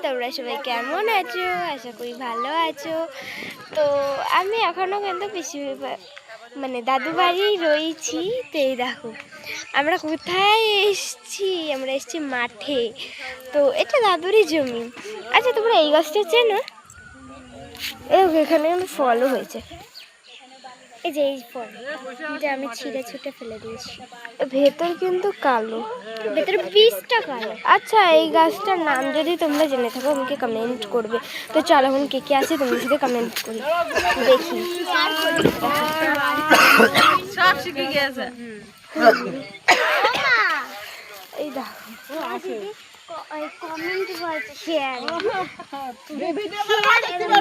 তোমরা সবাই কেমন আছো? আশা করি ভালো আছো। তো আমি এখনও কিন্তু মানে দাদু বাড়ি রয়েছি। তো এই দেখো আমরা কোথায় এসছি, আমরা এসছি মাঠে। তো এটা দাদুরই জমি। আচ্ছা তোমরা এই গাছটা চেনো? এখানে কিন্তু ফলও হয়েছে, এই যে এই ফল যে আমি ছিঁড়ে ছুটে ফেলে দিয়েছি। ভেতর কিন্তু কালো, ভেতরে বীজটা কালো। আচ্ছা এই গাছটার নাম যদি তোমরা জেনে থাকো আমাকে কমেন্ট করবে। তো চলো এখন কে কে আছে তোমাদের সাথে কমেন্ট করি, দেখি। সব শিখে গেছে। এই দেখো কমেন্ট বলছে শেয়ার।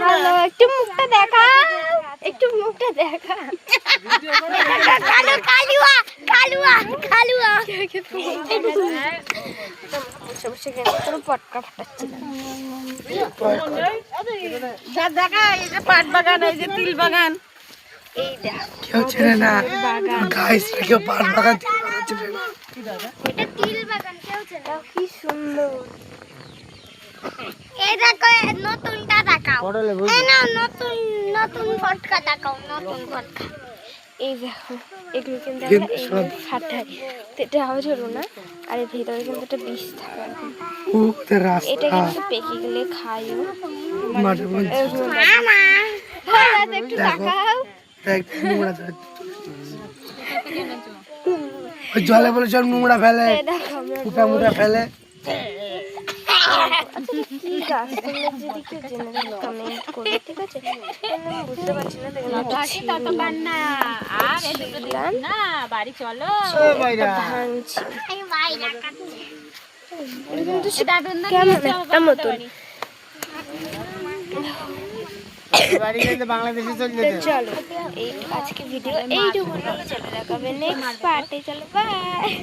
ভালো, একটু মুখটা দেখা, একটু মুখটা দেখা। কালুয়া কালুয়া কালুয়া বসে বসে কোনো পটকা ফাটাচ্ছে না। দেখা এই যে পাট বাগান, এই যে তিল বাগান। এই দেখো কেউ চেনে না গাইস, কেউ পাট বাগান চেনে না। এটা তিল বাগান, কেউ চেনে না। কি সুন্দর। এই দেখো নতুনটা দেখাও, এই না নতুন নতুন ফটকা দেখাও, নতুন ফটকা। এই দেখো এগুলো কিন্তু আমরা এইভাবে ফাটাই, তো এটা আওয়াজ হলো না। আর এর ভিতরে কিন্তু একটা বিষ থাকে। এটা কিন্তু পেকে গেলে খাইও। একটু দেখাও। জলে বলে সব নোংরা ফেলে, কুটা মুটা ফেলে। কি গাছ তোমরা যদি কেউ জেনে থাকো কমেন্ট করবে, ঠিক আছে? আমি বুঝতে পারছি না। বাড়ি চলো। ভাঙছি কিন্তু কেমন একটা মতন। চলো এই আজকে ভিডিও এইটুকু, চলে দেখাবে নেক্সট পার্টে। চলো বাই।